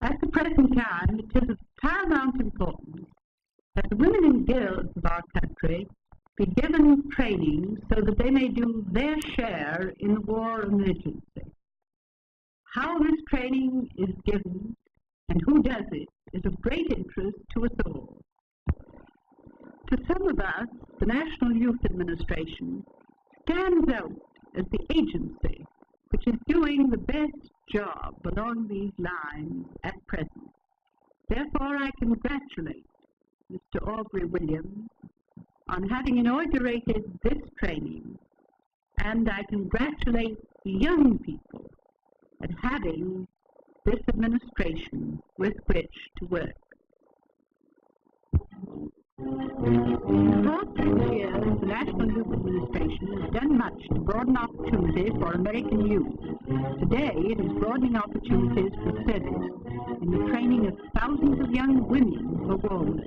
At the present time, it is of paramount importance that the women and girls of our country be given training so that they may do their share in the war emergency. How this training is given and who does it is of great interest to us all. To some of us, the National Youth Administration stands out as the agency which is doing the best job along these lines at present. Therefore, I congratulate Mr. Aubrey Williams on having inaugurated this training, and I congratulate the young people at having this administration with which to work. In the past 6 years, the National Youth Administration has done much to broaden opportunities for American youth. Today, it is broadening opportunities for service in the training of thousands of young women for war work.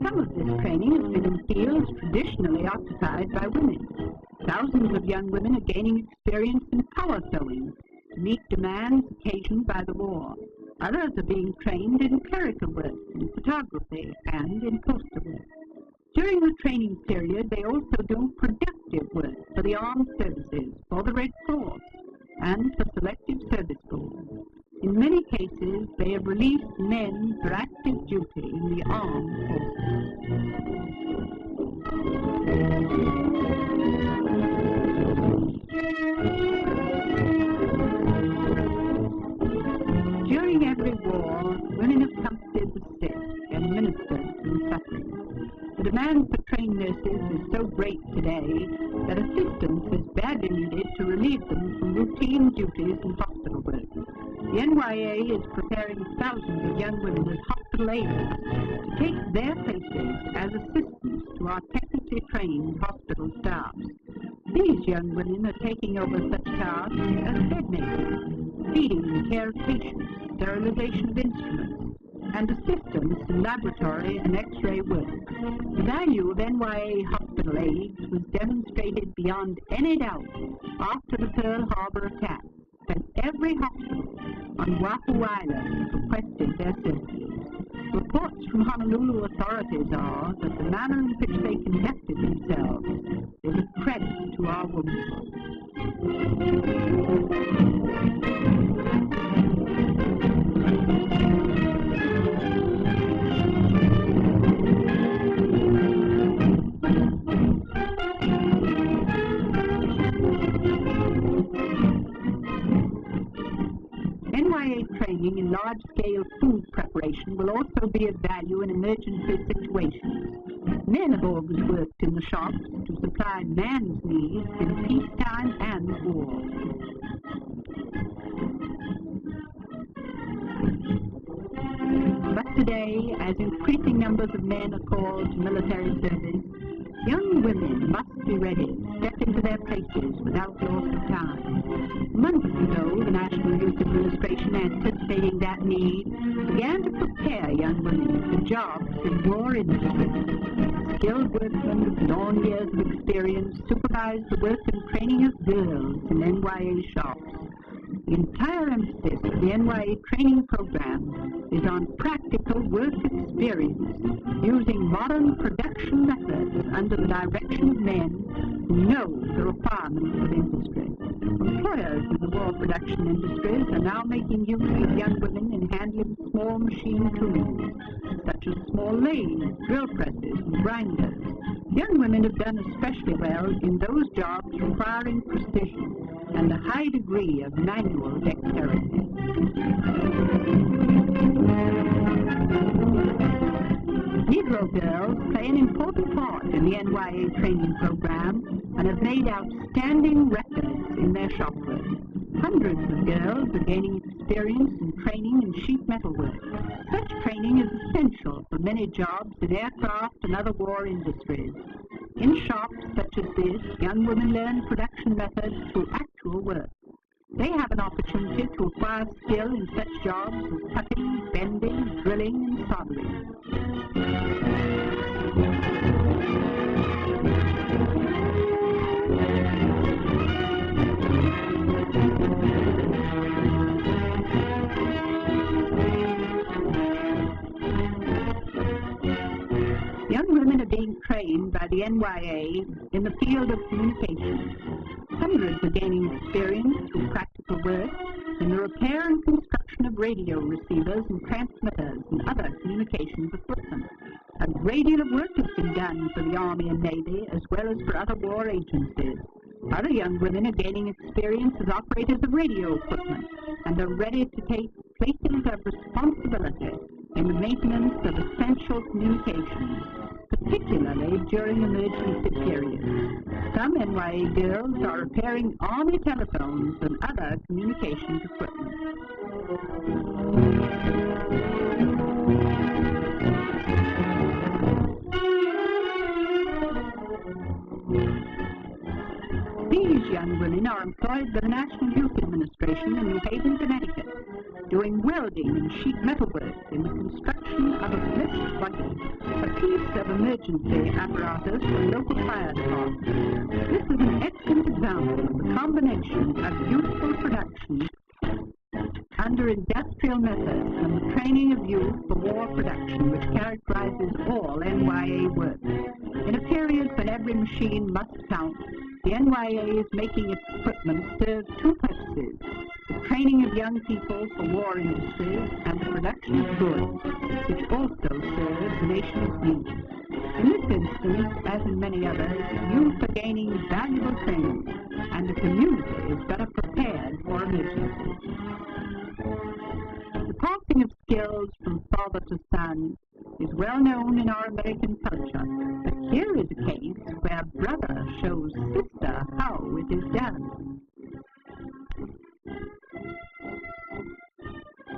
Some of this training has been in fields traditionally occupied by women. Thousands of young women are gaining experience in power sewing to meet demands occasioned by the war. Others are being trained in clerical work, in photography, and in poster work. During the training period, they also do productive work for the armed services, for the Red Cross, and for selective service boards. In many cases, they have released men for active duty in the armed forces. During every war, women have comforted the sick and ministered to the suffering. The demand for trained nurses is so great today that assistance is badly needed to relieve them from routine duties and hospital work. The NYA is preparing thousands of young women as hospital aides to take their places as assistants to our technically trained hospital staff. These young women are taking over such tasks as bed making, feeding and care of patients, sterilization of instruments, and assistance in laboratory and X-ray work. The value of NYA hospital aides was demonstrated beyond any doubt after the Pearl Harbor attack, and every hospital on Oahu Island requested their services. Reports from Honolulu authorities are that the manner in which they conducted themselves is a credit to our women. NYA training in large-scale food preparation will also be of value in emergency situations. Men have always worked in the shops to supply man's needs in peacetime and war. But today, as increasing numbers of men are called to military service, young women must be ready to step into their places without loss of time. Months ago, the National Youth Administration, anticipating that need, began to prepare young women for jobs in war industries. Skilled workmen with long years of experience supervise the work and training of girls in NYA shops. The entire emphasis of the NYA training program is on practical work experience, using modern production methods under the direction of men who know the requirements of industry. Employers in the war production industries are now making use of young women in handling small machine tools, such as small lathes, drill presses, and grinders. Young women have done especially well in those jobs requiring precision and a high degree of manual dexterity. Negro girls play an important part in the NYA training program and have made outstanding records in their shop work. Hundreds of girls are gaining experience and training in sheet metal work. Such training is essential for many jobs in aircraft and other war industries. In shops such as this, young women learn production methods through actual work. They have an opportunity to acquire skill in such jobs as cutting, bending, drilling, and soldering. Young women are being trained by the NYA in the field of communication. Hundreds are gaining experience through practical work in the repair and construction of radio receivers and transmitters and other communications equipment. A great deal of work has been done for the Army and Navy as well as for other war agencies. Other young women are gaining experience as operators of radio equipment and are ready to take places of responsibility in the maintenance of essential communications, particularly during emergency periods. Some NYA girls are repairing Army telephones and other communications equipment. These young women are employed by the National Youth Administration in New Haven, Connecticut, doing welding and sheet metal work in the construction of a lift bucket, a piece of emergency apparatus for local fire departments. This is an excellent example of the combination of youthful production under industrial methods and the training of youth for war production which characterizes all NYA work. In a period when every machine must count, the NYA is making its equipment serve two purposes: the training of young people for war industries and the production of goods, which also serve the nation's needs. In this instance, as in many others, youth are gaining valuable training, and the community is better prepared for emergencies. The passing of skills from father to son is well known in our American culture, but here is a case where brother shows sister how it is done.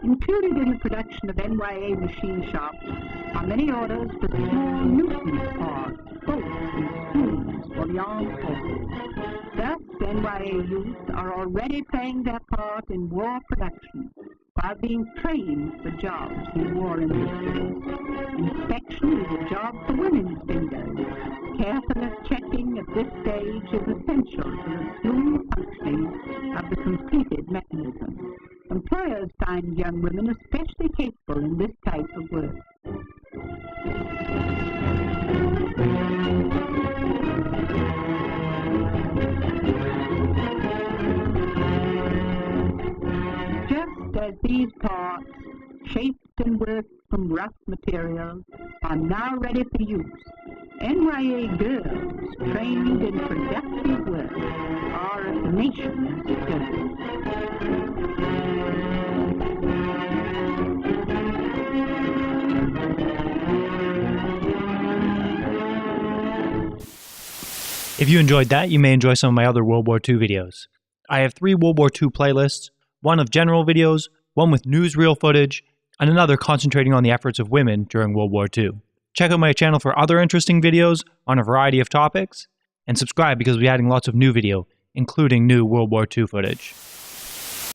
Included in the production of NYA machine shops are many orders for small nuisance parts, bolts and screws for the armed forces. Thus, NYA youth are already playing their part in war production while being trained for jobs in war industries. Inspection is a job for women's fingers. Careful checking at this stage is essential to the smooth functioning of the completed mechanism. Employers find young women especially capable in this type of work. Just as these parts, shaped and worked from rough materials, are now ready for use, NYA girls trained in productive work are a nation's good. If you enjoyed that, you may enjoy some of my other World War II videos. I have 3 World War II playlists, one of general videos, one with newsreel footage, and another concentrating on the efforts of women during World War II. Check out my channel for other interesting videos on a variety of topics, and subscribe because we'll be adding lots of new video, including new World War II footage.